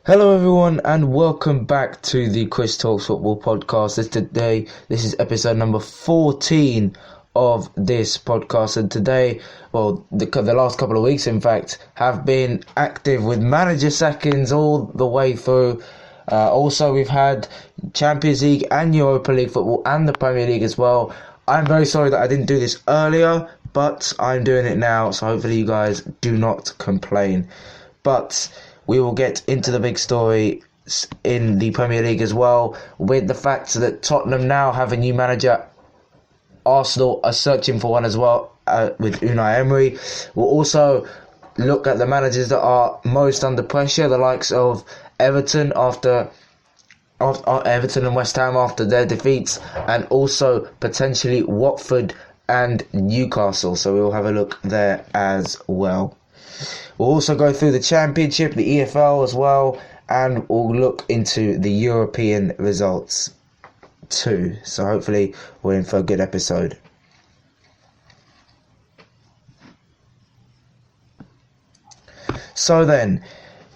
Hello everyone and welcome back to the Chris Talks Football podcast. This is episode number 14 of this podcast, and today, the last couple of weeks in fact have been active with manager sackings all the way through. Also we've had Champions League and Europa League football and the Premier League as well. I'm very sorry that I didn't do this earlier, but I'm doing it now, so hopefully you guys do not complain. But we will get into the big story in the Premier League as well, with the fact that Tottenham now have a new manager. Arsenal are searching for one as well, with Unai Emery. We'll also look at the managers that are most under pressure, the likes of Everton Everton and West Ham after their defeats, and also potentially Watford and Newcastle. So we'll have a look there as well. We'll also go through the Championship, the EFL as well, and we'll look into the European results too. So hopefully we're in for a good episode. So then,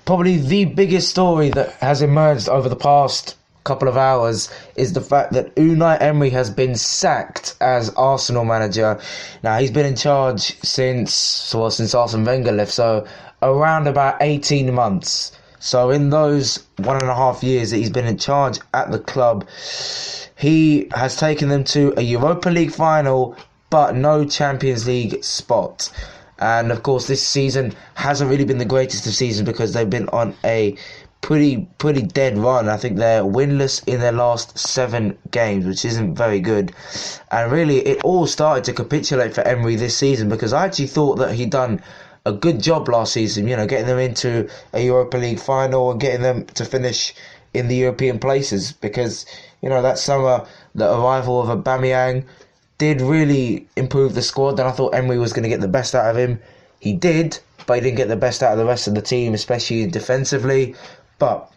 probably the biggest story that has emerged over the past couple of hours is the fact that Unai Emery has been sacked as Arsenal manager. Now, he's been in charge since Arsene Wenger left, so around about 18 months. So in those 1.5 years that he's been in charge at the club, he has taken them to a Europa League final but no Champions League spot. And of course this season hasn't really been the greatest of seasons because they've been on a pretty dead run. I think they're winless in their last 7 games, which isn't very good. And really, it all started to capitulate for Emery this season, because I actually thought that he'd done a good job last season, getting them into a Europa League final and getting them to finish in the European places, because, that summer, the arrival of Aubameyang did really improve the squad, and I thought Emery was going to get the best out of him. He did, but he didn't get the best out of the rest of the team, especially defensively. But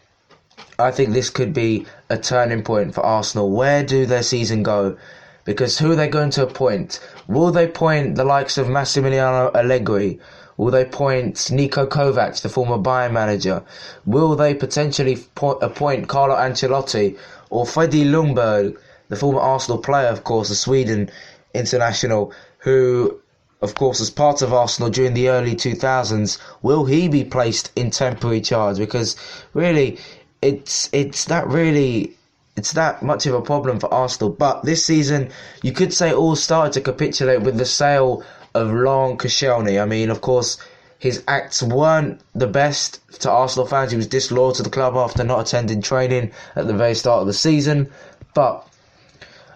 I think this could be a turning point for Arsenal. Where do their season go? Because who are they going to appoint? Will they appoint the likes of Massimiliano Allegri? Will they appoint Niko Kovac, the former Bayern manager? Will they potentially appoint Carlo Ancelotti or Freddie Ljungberg, the former Arsenal player, of course, the Sweden international, who, of course, as part of Arsenal during the early 2000s, will he be placed in temporary charge? Because really, it's that much of a problem for Arsenal. But this season, you could say it all started to capitulate with the sale of Laurent Koscielny. I mean, of course, his acts weren't the best to Arsenal fans. He was disloyal to the club after not attending training at the very start of the season. But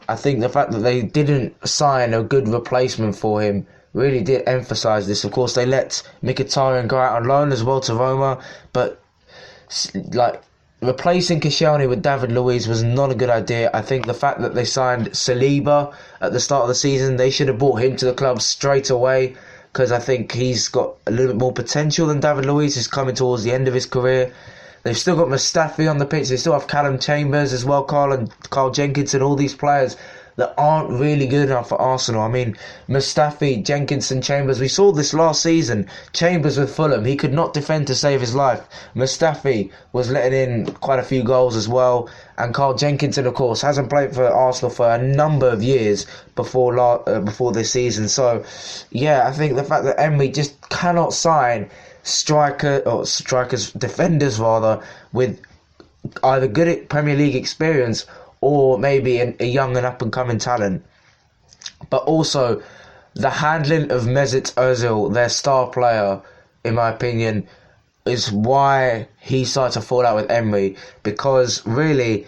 I think the fact that they didn't sign a good replacement for him really did emphasise this. Of course, they let Mkhitaryan go out on loan as well to Roma, but replacing Koscielny with David Luiz was not a good idea. I think the fact that they signed Saliba at the start of the season, they should have brought him to the club straight away, because I think he's got a little bit more potential than David Luiz. He's coming towards the end of his career. They've still got Mustafi on the pitch. They still have Callum Chambers as well, Carl Jenkins, and all these players that aren't really good enough for Arsenal. I mean, Mustafi, Jenkinson, Chambers, we saw this last season. Chambers with Fulham, he could not defend to save his life. Mustafi was letting in quite a few goals as well. And Carl Jenkinson, of course, hasn't played for Arsenal for a number of years before this season. So, yeah, I think the fact that Emery just cannot sign defenders with either good Premier League experience or maybe a young and up-and-coming talent. But also, the handling of Mesut Ozil, their star player, in my opinion, is why he started to fall out with Emery. Because, really,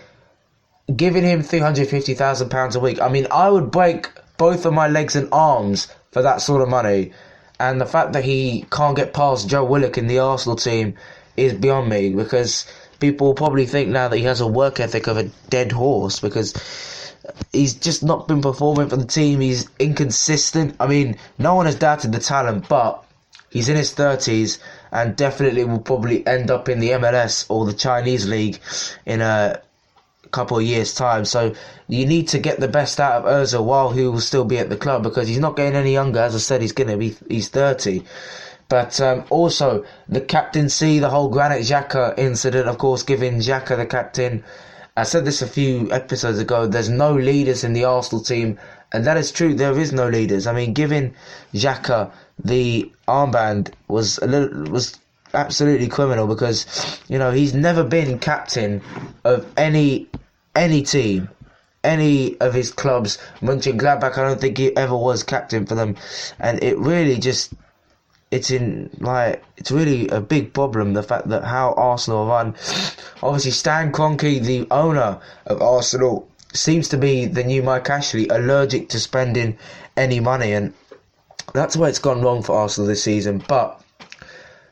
giving him £350,000 a week, I mean, I would break both of my legs and arms for that sort of money. And the fact that he can't get past Joe Willock in the Arsenal team is beyond me, because people probably think now that he has a work ethic of a dead horse, because he's just not been performing for the team. He's inconsistent. I mean, no one has doubted the talent, but he's in his 30s and definitely will probably end up in the MLS or the Chinese league in a couple of years' time. So you need to get the best out of Ozil while he will still be at the club, because he's not getting any younger. As I said, he's 30. But also, the captaincy, the whole Granit Xhaka incident, of course, giving Xhaka the captain. I said this a few episodes ago, there's no leaders in the Arsenal team, and that is true, there is no leaders. I mean, giving Xhaka the armband was absolutely criminal because, you know, he's never been captain of any team, any of his clubs. Mönchengladbach, I don't think he ever was captain for them, and it really just, it's really a big problem, the fact that how Arsenal are run. Obviously, Stan Kroenke, the owner of Arsenal, seems to be the new Mike Ashley, allergic to spending any money, and that's where it's gone wrong for Arsenal this season. But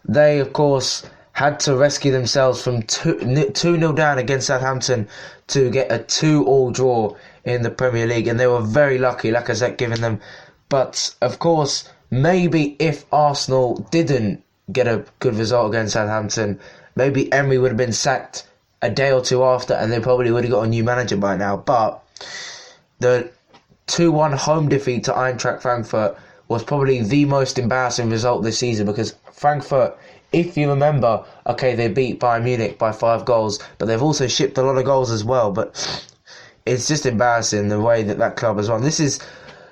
they, of course, had to rescue themselves from 2-0 down against Southampton to get a 2-2 draw in the Premier League, and they were very lucky, Lacazette giving them. But, of course, maybe if Arsenal didn't get a good result against Southampton, maybe Emery would have been sacked a day or two after, and they probably would have got a new manager by now. But the 2-1 home defeat to Eintracht Frankfurt was probably the most embarrassing result this season, because Frankfurt, if you remember, okay, they beat Bayern Munich by 5 goals, but they've also shipped a lot of goals as well. But it's just embarrassing the way that club has won. This is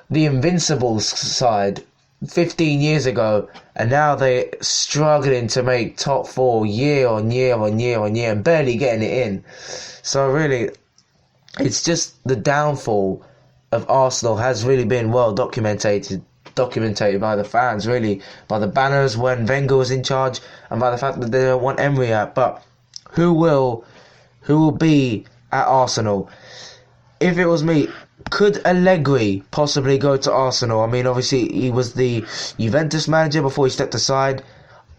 the Invincibles side 15 years ago, and now they're struggling to make top 4 year on year and barely getting it in. So really, it's just the downfall of Arsenal has really been well documented by the fans, really, by the banners when Wenger was in charge, and by the fact that they don't want Emery out. But who will be at Arsenal? If it was me, could Allegri possibly go to Arsenal? I mean, obviously, he was the Juventus manager before he stepped aside.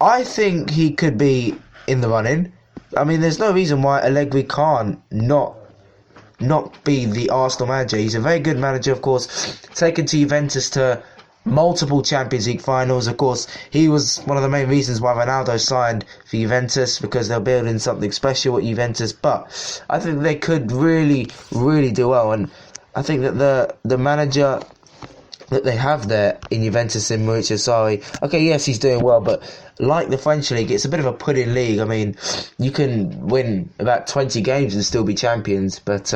I think he could be in the running. I mean, there's no reason why Allegri can't not be the Arsenal manager. He's a very good manager, of course, taken to Juventus to multiple Champions League finals. Of course, he was one of the main reasons why Ronaldo signed for Juventus, because they're building something special at Juventus. But I think they could really, really do well, and I think that the manager that they have there in Juventus, in Maurizio Sarri, okay, yes, he's doing well, but like the French league, it's a bit of a pudding league. I mean, you can win about 20 games and still be champions, but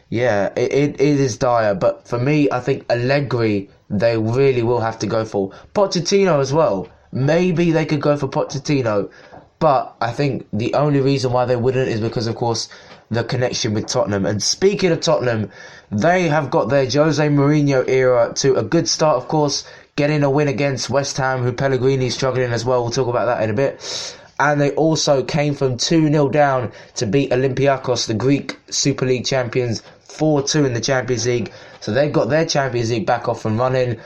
yeah, it is dire. But for me, I think Allegri, they really will have to go for. Pochettino as well. Maybe they could go for Pochettino, but I think the only reason why they wouldn't is because, of course, the connection with Tottenham. And speaking of Tottenham, they have got their Jose Mourinho era to a good start, of course, getting a win against West Ham, who Pellegrini is struggling as well. We'll talk about that in a bit. And they also came from 2-0 down to beat Olympiacos, the Greek Super League champions, 4-2 in the Champions League. So they've got their Champions League back off and running.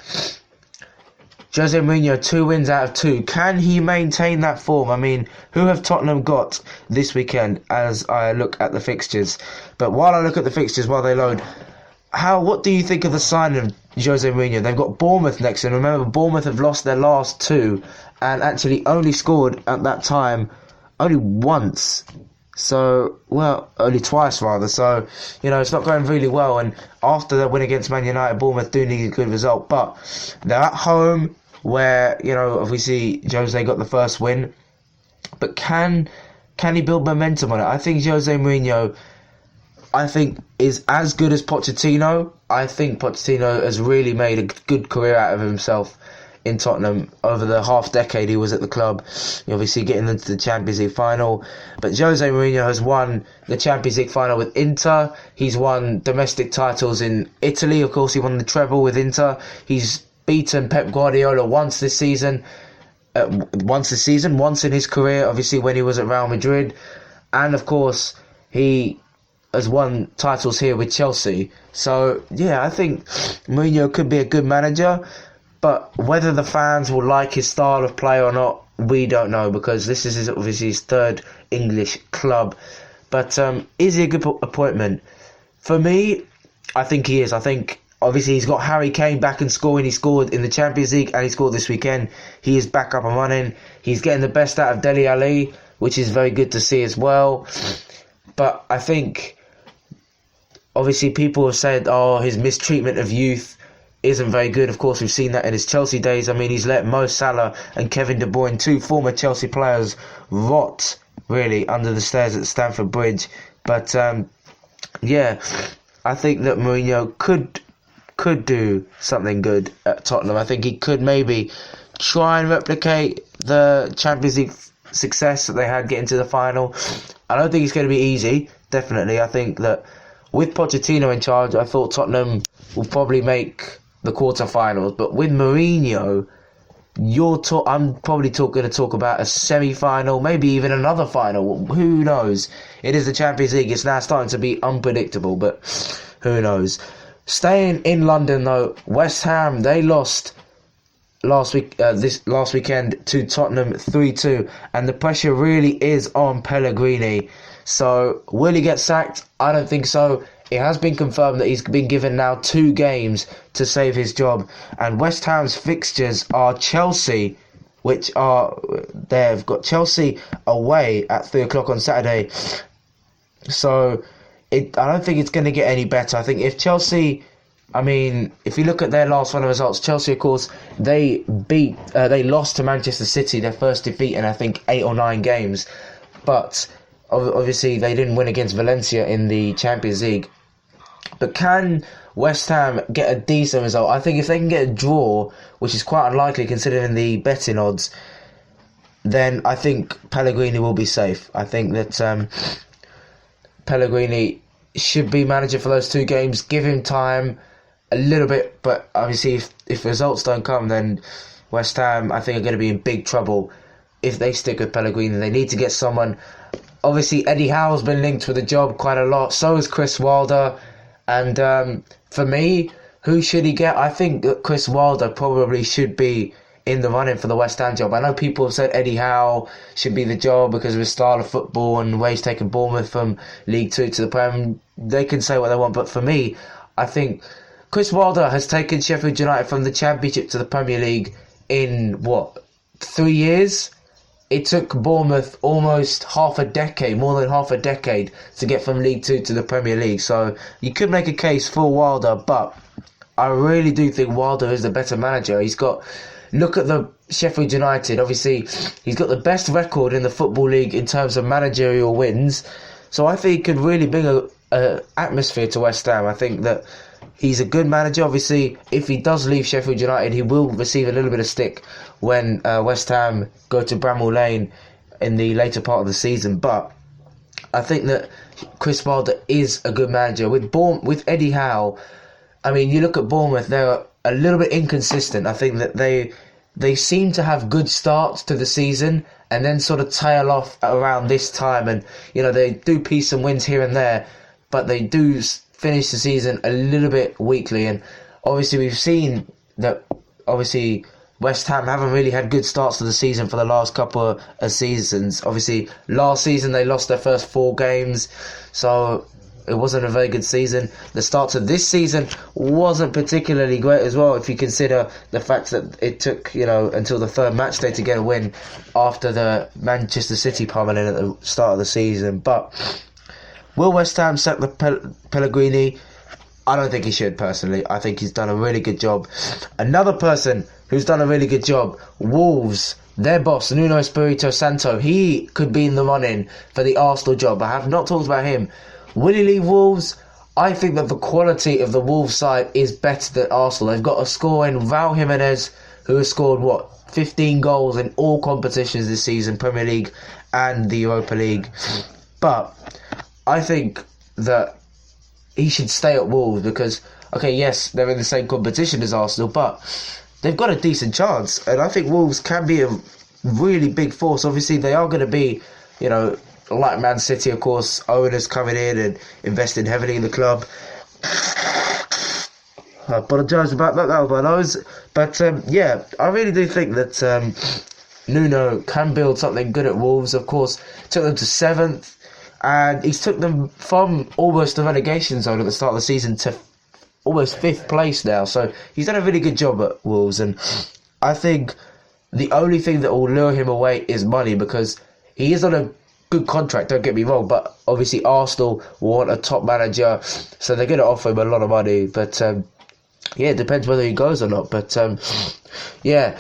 Jose Mourinho, 2 wins out of 2. Can he maintain that form? I mean, who have Tottenham got this weekend as I look at the fixtures? But while I look at the fixtures, while they load, what do you think of the signing of Jose Mourinho? They've got Bournemouth next, and remember, Bournemouth have lost their last 2 and actually only scored at that time only once. So, well, only twice rather. So, you know, it's not going really well. And after the win against Man United, Bournemouth do need a good result. But they're at home, where, you know, obviously Jose got the first win. But can he build momentum on it? I think Jose Mourinho, is as good as Pochettino. I think Pochettino has really made a good career out of himself in Tottenham over the half decade he was at the club, obviously getting into the Champions League final. But Jose Mourinho has won the Champions League final with Inter. He's won domestic titles in Italy. Of course, he won the treble with Inter. He's beaten Pep Guardiola once in his career, obviously when he was at Real Madrid. And of course, he has won titles here with Chelsea. So yeah, I think Mourinho could be a good manager. But whether the fans will like his style of play or not, we don't know, because this is obviously his 3rd English club. But is he a good appointment? For me, I think he is. I think, obviously, he's got Harry Kane back and scoring. He scored in the Champions League and he scored this weekend. He is back up and running. He's getting the best out of Dele Alli, which is very good to see as well. But I think, obviously, people have said, his mistreatment of youth isn't very good. Of course, we've seen that in his Chelsea days. I mean, he's let Mo Salah and Kevin De Bruyne, two former Chelsea players, rot really under the stairs at Stamford Bridge. But yeah, I think that Mourinho could do something good at Tottenham. I think he could maybe try and replicate the Champions League success that they had getting to the final. I don't think it's going to be easy, definitely. I think that with Pochettino in charge, I thought Tottenham will probably make the quarterfinals. But with Mourinho, I'm probably going to talk about a semi-final, maybe even another final. Who knows? It is the Champions League. It's now starting to be unpredictable, but who knows? Staying in London, though, West Ham, they lost last weekend to Tottenham 3-2, and the pressure really is on Pellegrini. So will he get sacked? I don't think so. It has been confirmed that he's been given now 2 games to save his job, and West Ham's fixtures are Chelsea, they've got Chelsea away at 3 o'clock on Saturday. So I don't think it's going to get any better. I think if Chelsea, if you look at their last round of results, Chelsea, of course, they lost to Manchester City, their first defeat in I think 8 or 9 games. But obviously they didn't win against Valencia in the Champions League. But can West Ham get a decent result? I think if they can get a draw, which is quite unlikely considering the betting odds, then I think Pellegrini will be safe. I think that Pellegrini should be manager for those 2 games. Give him time a little bit, but obviously if results don't come, then West Ham, I think, are going to be in big trouble if they stick with Pellegrini. They need to get someone. Obviously, Eddie Howe's been linked with the job quite a lot. So is Chris Wilder. And for me, who should he get? I think that Chris Wilder probably should be in the running for the West Ham job. I know people have said Eddie Howe should be the job because of his style of football and the way he's taken Bournemouth from League 2 to the Prem. They can say what they want, but for me, I think Chris Wilder has taken Sheffield United from the Championship to the Premier League in, 3 years? It took Bournemouth almost more than half a decade to get from League 2 to the Premier League. So you could make a case for Wilder, but I really do think Wilder is the better manager. Look at the Sheffield United. Obviously, he's got the best record in the Football League in terms of managerial wins. So I think he could really bring a atmosphere to West Ham. I think that he's a good manager. Obviously, if he does leave Sheffield United, he will receive a little bit of stick when West Ham go to Bramall Lane in the later part of the season. But I think that Chris Wilder is a good manager. With Eddie Howe, you look at Bournemouth, they're a little bit inconsistent. I think that they seem to have good starts to the season and then sort of tail off around this time. And, they do piece some wins here and there, but they do finish the season a little bit weakly. And obviously we've seen that West Ham haven't really had good starts to the season for the last couple of seasons. Obviously last season they lost their first 4 games, so it wasn't a very good season. The start to this season wasn't particularly great as well, if you consider the fact that it took until the 3rd match day to get a win after the Manchester City pummeling at the start of the season. But will West Ham sack the Pellegrini? I don't think he should, personally. I think he's done a really good job. Another person who's done a really good job, Wolves. Their boss, Nuno Espirito Santo, he could be in the running for the Arsenal job. I have not talked about him. Will he leave Wolves? I think that the quality of the Wolves side is better than Arsenal. They've got a score in Raul Jimenez, who has scored, 15 goals in all competitions this season, Premier League and the Europa League. But I think that he should stay at Wolves because, yes, they're in the same competition as Arsenal, but they've got a decent chance. And I think Wolves can be a really big force. Obviously, they are going to be, like Man City, of course, owners coming in and investing heavily in the club. I apologise about that was my nose. But, I really do think that Nuno can build something good at Wolves. Of course, took them to 7th. And he's took them from almost the relegation zone at the start of the season to almost 5th place now. So he's done a really good job at Wolves. And I think the only thing that will lure him away is money, because he is on a good contract, don't get me wrong. But obviously Arsenal want a top manager, so they're going to offer him a lot of money. But yeah, it depends whether he goes or not. But yeah,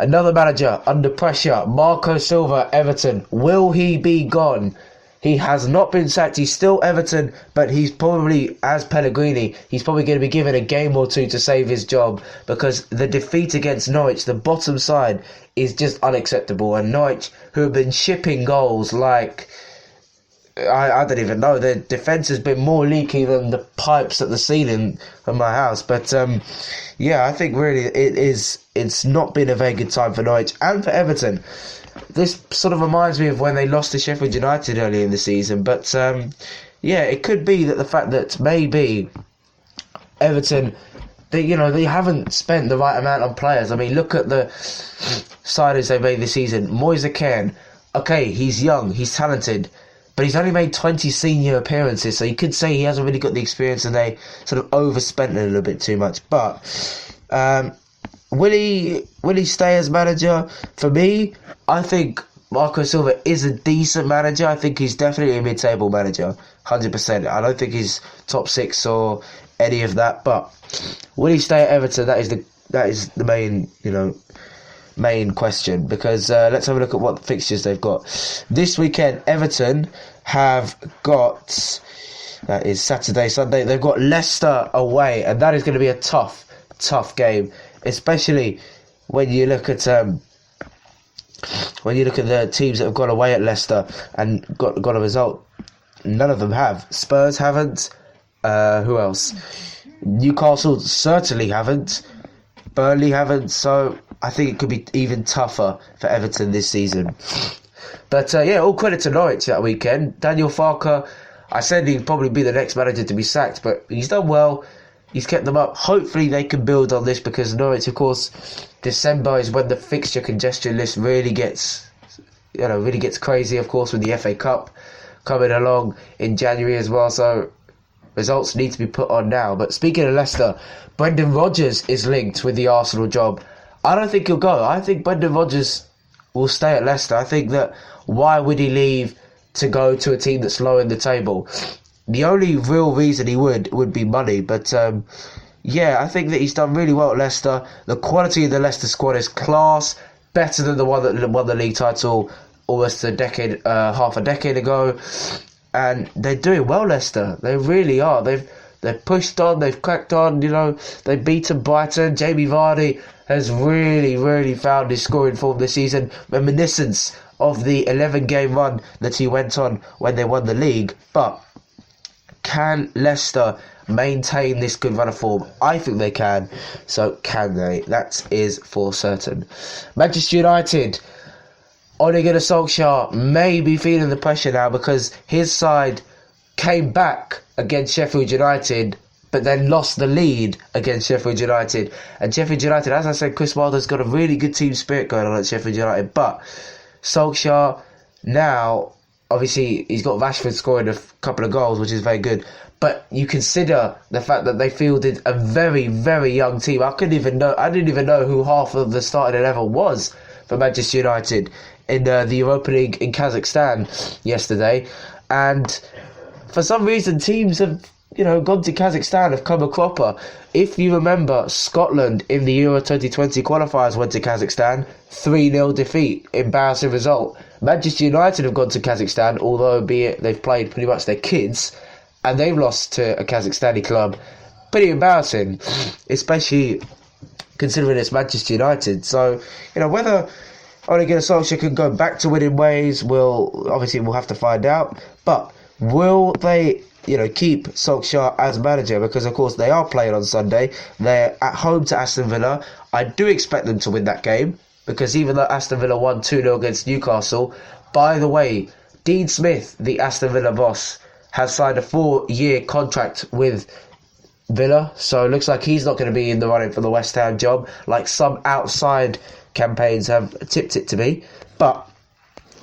another manager under pressure, Marco Silva, Everton. Will he be gone? He has not been sacked. He's still Everton, but he's probably, as Pellegrini, he's probably going to be given a game or two to save his job, because the defeat against Norwich, the bottom side, is just unacceptable. And Norwich, who have been shipping goals like, I don't even know, their defence has been more leaky than the pipes at the ceiling of my house. But yeah, I think really it's not been a very good time for Norwich and for Everton. This sort of reminds me of when they lost to Sheffield United early in the season. But yeah, it could be that the fact that maybe Everton, they haven't spent the right amount on players. I mean, look at the signings they made this season. Moise Kean, okay, he's young, he's talented, but he's only made 20 senior appearances, so you could say he hasn't really got the experience, and they sort of overspent a little bit too much. But will he stay as manager? For me, I think Marco Silva is a decent manager. I think he's definitely a mid-table manager, 100%. I don't think he's top 6 or any of that. But will he stay at Everton? That is the main question. Because let's have a look at what fixtures they've got this weekend. Everton have got, that is Saturday, Sunday. They've got Leicester away, and that is going to be a tough game, especially when you look at the teams that have gone away at Leicester and got a result. None of them have. Spurs haven't. Who else? Newcastle certainly haven't. Burnley haven't. So I think it could be even tougher for Everton this season. But yeah, all credit to Norwich that weekend. Daniel Farke, I said he'd probably be the next manager to be sacked, but he's done well. He's kept them up. Hopefully they can build on this, because Norwich, of course, December is when the fixture congestion list really gets crazy, of course, with the FA Cup coming along in January as well. So results need to be put on now. But speaking of Leicester, Brendan Rodgers is linked with the Arsenal job. I don't think he'll go. I think Brendan Rodgers will stay at Leicester. I think that why would he leave to go to a team that's low in the table? The only real reason he would be money. But yeah, I think that he's done really well at Leicester. The quality of the Leicester squad is class, better than the one that won the league title almost half a decade ago. And they're doing well, Leicester. They really are. They've pushed on, they've cracked on, they've beaten Brighton. Jamie Vardy has really found his scoring form this season, reminiscence of the 11-game run that he went on when they won the league. But can Leicester maintain this good run of form? I think they can. So can they? That is for certain. Manchester United, Ole Gunnar Solskjaer may be feeling the pressure now, because his side came back against Sheffield United, but then lost the lead against Sheffield United. And Sheffield United, as I said, Chris Wilder's got a really good team spirit going on at Sheffield United. But Solskjaer now, obviously, he's got Rashford scoring a couple of goals, which is very good. But you consider the fact that they fielded a very, very young team. I didn't even know who half of the starting 11 was for Manchester United in the Europa League in Kazakhstan yesterday. And for some reason, teams have gone to Kazakhstan, have come a cropper. If you remember, Scotland in the Euro 2020 qualifiers went to Kazakhstan, 3-0 defeat, embarrassing result. Manchester United have gone to Kazakhstan, although they've played pretty much their kids, and they've lost to a Kazakhstani club. Pretty embarrassing, especially considering it's Manchester United. So, whether Ole Gunnar Solskjaer can go back to winning ways, we'll have to find out. But will they keep Solskjaer as manager? Because of course they are playing on Sunday. They're at home to Aston Villa. I do expect them to win that game, because even though Aston Villa won 2-0 against Newcastle, by the way, Dean Smith, the Aston Villa boss, has signed a 4-year contract with Villa, so it looks like he's not going to be in the running for the West Ham job, like some outside campaigns have tipped it to be. But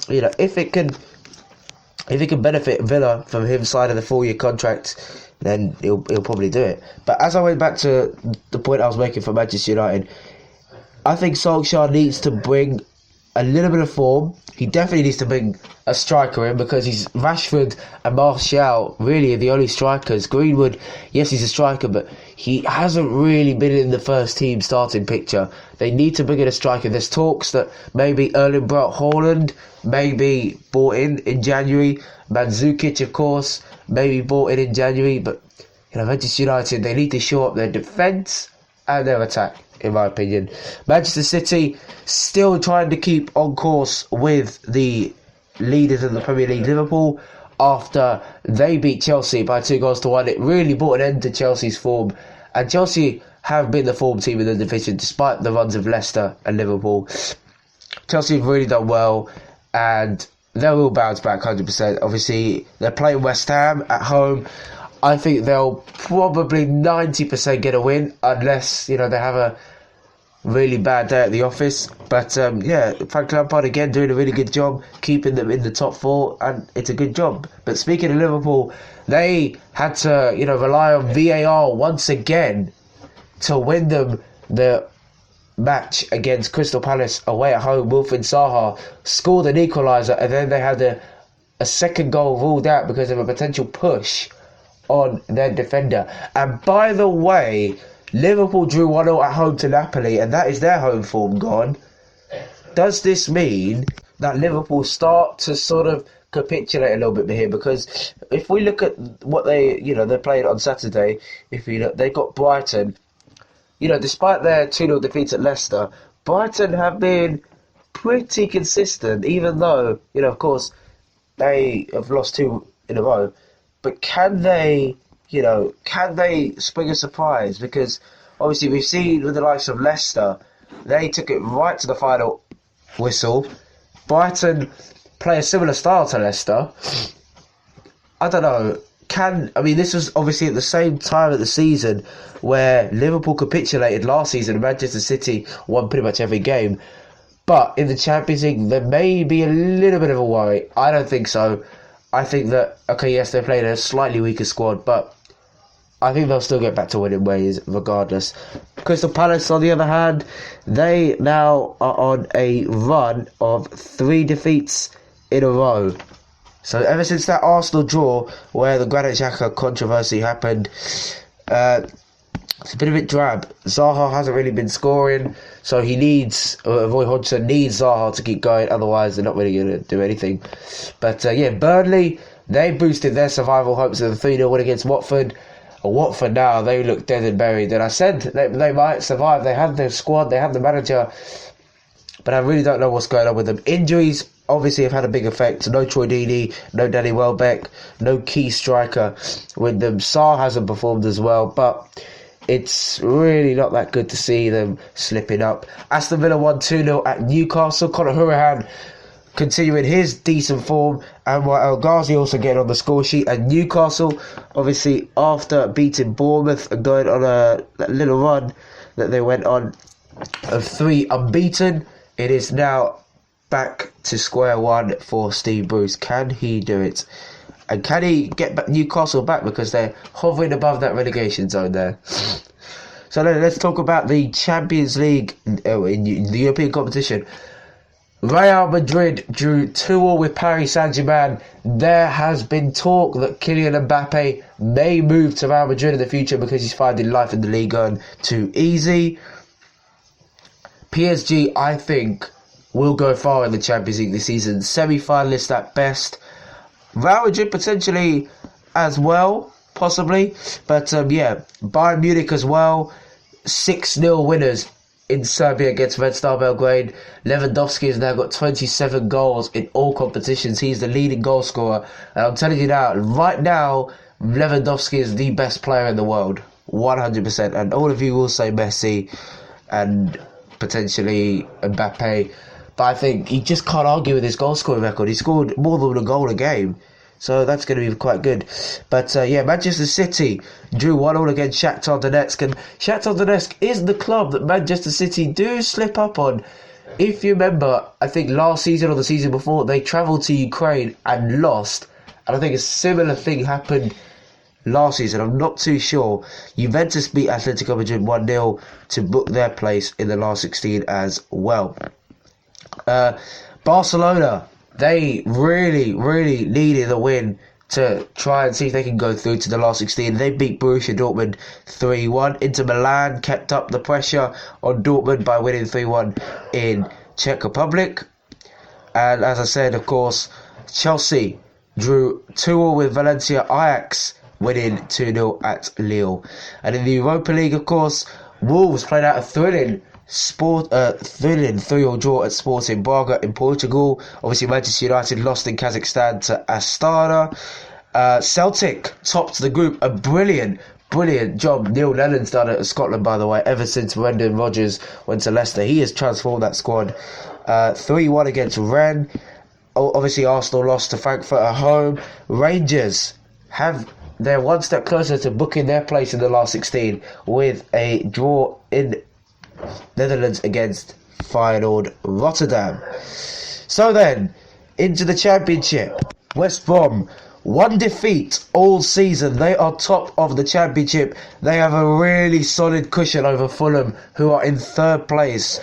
if it can benefit Villa from him signing the 4-year contract, then he'll probably do it. But as I went back to the point I was making for Manchester United, I think Solskjaer needs to bring a little bit of form. He definitely needs to bring a striker in because he's Rashford and Martial really are the only strikers. Greenwood, yes, he's a striker, but he hasn't really been in the first team starting picture. They need to bring in a striker. There's talks that maybe Erling Braut Haaland may be bought in January. Mandzukic, of course, may be bought in January. But Manchester United, they need to shore up their defence and their attack, in my opinion. Manchester City still trying to keep on course with the leaders of the Premier League, Liverpool, after they beat Chelsea by 2-1. It really brought an end to Chelsea's form, and Chelsea have been the form team in the division despite the runs of Leicester and Liverpool. Chelsea have really done well, and they will bounce back 100%. Obviously, they're playing West Ham at home. I think they'll probably 90% get a win, unless, they have a really bad day at the office. But, Frank Lampard, again, doing a really good job, keeping them in the top four, and it's a good job. But speaking of Liverpool, they had to, rely on VAR once again to win them the match against Crystal Palace away at home. Wilfried Zaha scored an equaliser, and then they had a second goal ruled out because of a potential push on their defender. And by the way, Liverpool drew 1-0 at home to Napoli, and that is their home form gone. Does this mean that Liverpool start to sort of capitulate a little bit here? Because if we look at what they're playing on Saturday, if you look, they got Brighton. Despite their 2-0 defeat at Leicester, Brighton have been pretty consistent, even though, of course, they have lost 2 in a row. But can they spring a surprise? Because obviously we've seen with the likes of Leicester, they took it right to the final whistle. Brighton play a similar style to Leicester. I don't know. This was obviously at the same time of the season where Liverpool capitulated last season and Manchester City won pretty much every game. But in the Champions League, there may be a little bit of a worry. I don't think so. I think that, yes, they played a slightly weaker squad, but I think they'll still get back to winning ways regardless. Crystal Palace, on the other hand, they now are on a run of 3 defeats in a row. So ever since that Arsenal draw where the Granit Xhaka controversy happened, it's been a bit drab. Zaha hasn't really been scoring, so he needs, Roy Hodgson needs Zaha to keep going, otherwise they're not really going to do anything. But Burnley, they boosted their survival hopes with a 3-0 win against Watford. Watford now, they look dead and buried, and I said they might survive. They have the squad, they have the manager, but I really don't know what's going on with them. Injuries obviously have had a big effect. No Troy Deeney, no Danny Welbeck, no key striker with them. Sarr hasn't performed as well, but it's really not that good to see them slipping up. Aston Villa won 2-0 at Newcastle. Conor Hourihane continuing his decent form, and El Ghazi also getting on the score sheet. And Newcastle, obviously, after beating Bournemouth and going on a little run that they went on of 3 unbeaten, it is now back to square one for Steve Bruce. Can he do it? And can he get Newcastle back, because they're hovering above that relegation zone there? So let's talk about the Champions League in the European competition. Real Madrid drew 2-2 with Paris Saint-Germain. There has been talk that Kylian Mbappe may move to Real Madrid in the future because he's finding life in the league going too easy. PSG, I think, will go far in the Champions League this season. Semi-finalists at best. Real Madrid potentially as well, possibly. But Bayern Munich as well. 6-0 winners in Serbia against Red Star Belgrade. Lewandowski has now got 27 goals in all competitions. He's the leading goal scorer. And I'm telling you now, right now, Lewandowski is the best player in the world. 100%. And all of you will say Messi and potentially Mbappe. But I think you just can't argue with his goal scoring record. He scored more than a goal a game. So that's going to be quite good. But Manchester City drew 1-1 against Shakhtar Donetsk. And Shakhtar Donetsk is the club that Manchester City do slip up on. If you remember, I think last season or the season before, they travelled to Ukraine and lost. And I think a similar thing happened last season. I'm not too sure. Juventus beat Atletico Madrid 1-0 to book their place in the last 16 as well. Barcelona, they really, really needed the win to try and see if they can go through to the last 16. They beat Borussia Dortmund 3-1. Inter Milan kept up the pressure on Dortmund by winning 3-1 in Czech Republic. And as I said, of course, Chelsea drew 2-2 with Valencia. Ajax winning 2-0 at Lille. And in the Europa League, of course, Wolves played out a thrilling 3-3 draw at Sporting Braga in Portugal. Obviously, Manchester United lost in Kazakhstan to Astana. Celtic topped the group. A brilliant job Neil Lennon's done at Scotland, by the way, ever since Brendan Rodgers went to Leicester. He has transformed that squad. 3-1 against Rennes. Obviously, Arsenal lost to Frankfurt at home. Rangers they're one step closer to booking their place in the last 16 with a draw in Netherlands against Feyenoord Rotterdam. So then, into the Championship. West Brom, one defeat all season. They are top of the Championship. They have a really solid cushion over Fulham, who are in third place.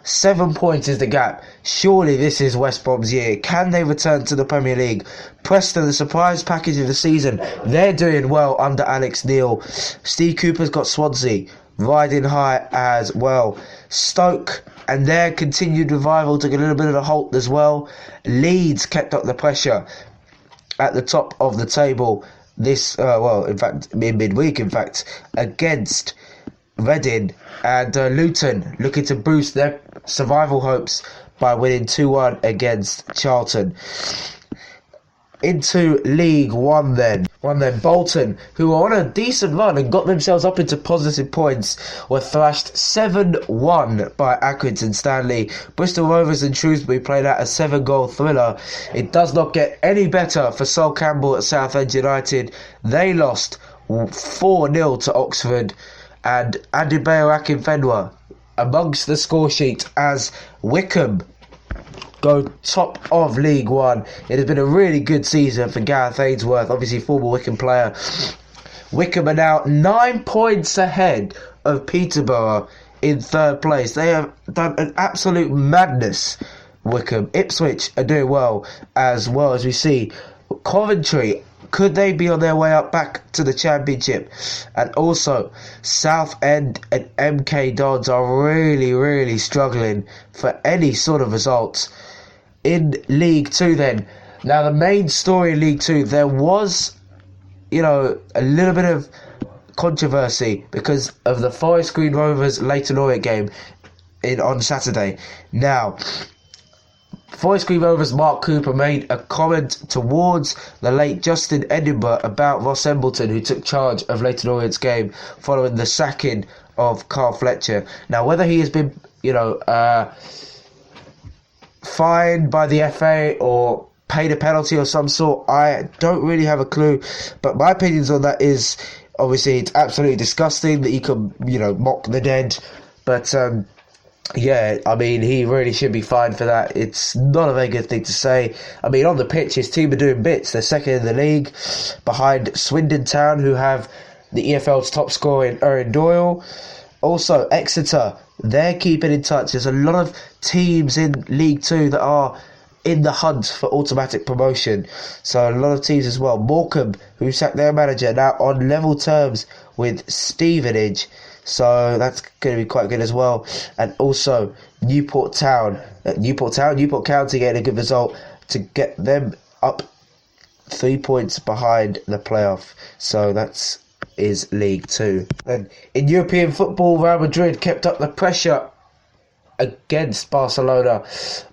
7 points is the gap. Surely this is West Brom's year. Can they return to the Premier League? Preston, the surprise package of the season. They're doing well under Alex Neil. Steve Cooper's got Swansea riding high as well. Stoke and their continued revival took a little bit of a halt as well. Leeds kept up the pressure at the top of the table this, midweek, against Reading. And Luton looking to boost their survival hopes by winning 2-1 against Charlton. Into League One then. Bolton, who were on a decent run and got themselves up into positive points, were thrashed 7-1 by Accrington Stanley. Bristol Rovers and Shrewsbury played out a 7-goal thriller. It does not get any better for Sol Campbell at Southend United. They lost 4-0 to Oxford. And Adebayo Akinfenwa amongst the score sheet as Wickham go top of League One. It has been a really good season for Gareth Ainsworth, obviously former Wickham player. Wickham are now 9 points ahead of Peterborough in third place. They have done an absolute madness, Wickham. Ipswich are doing well as we see. Coventry, could they be on their way up back to the Championship? And also, Southend and MK Dons are really, really struggling for any sort of results. In League Two then, now the main story in League Two, there was, a little bit of controversy because of the Forest Green Rovers Leyton Orient game on Saturday. Now, Forest Green Rovers' Mark Cooper made a comment towards the late Justin Edinburgh about Ross Embleton, who took charge of Leyton Orient's game following the sacking of Carl Fletcher. Now, whether he has been, fined by the FA or paid a penalty of some sort, I don't really have a clue. But my opinions on that is, obviously, it's absolutely disgusting that you can, mock the dead. But, he really should be fined for that. It's not a very good thing to say. On the pitch, his team are doing bits. They're second in the league, behind Swindon Town, who have the EFL's top scorer in Erin Doyle. Also, Exeter, they're keeping in touch. There's a lot of teams in League Two that are in the hunt for automatic promotion. So a lot of teams as well. Morecambe, who sacked their manager, now on level terms with Stevenage. So that's going to be quite good as well. And also Newport County getting a good result to get them up 3 points behind the playoff. So that's is League Two. Then in European football, Real Madrid kept up the pressure against Barcelona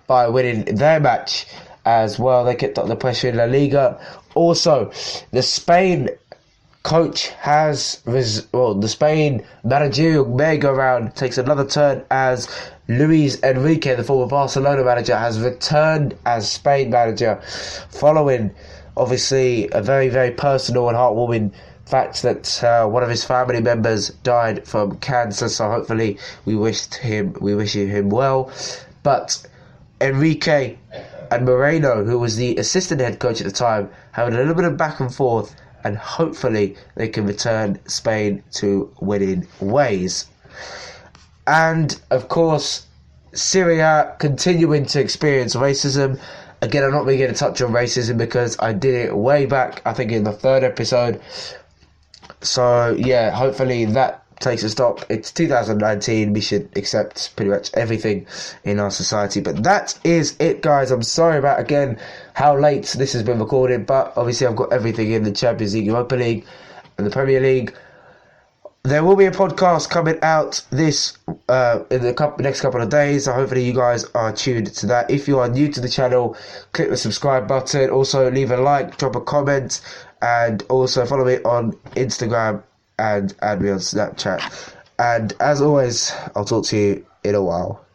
by winning their match as well. They kept up the pressure in La Liga. Also, the Spain coach the Spain managerial merry-go-round takes another turn as Luis Enrique, the former Barcelona manager, has returned as Spain manager following, obviously, a very, very personal and heartwarming fact that one of his family members died from cancer. So hopefully we wish him well. But Enrique and Moreno, who was the assistant head coach at the time, having a little bit of back and forth, and hopefully they can return Spain to winning ways. And of course, Serie A continuing to experience racism. Again, I'm not really going to touch on racism because I did it way back, I think in the 3rd episode. So, yeah, hopefully that takes a stop. It's 2019, we should accept pretty much everything in our society. But that is it, guys. I'm sorry about, again, how late this has been recorded, but obviously I've got everything in the Champions League, Europa League, and the Premier League. There will be a podcast coming out in the next couple of days, so hopefully you guys are tuned to that. If you are new to the channel, click the subscribe button. Also, leave a like, drop a comment, and also follow me on Instagram and add me on Snapchat. And as always, I'll talk to you in a while.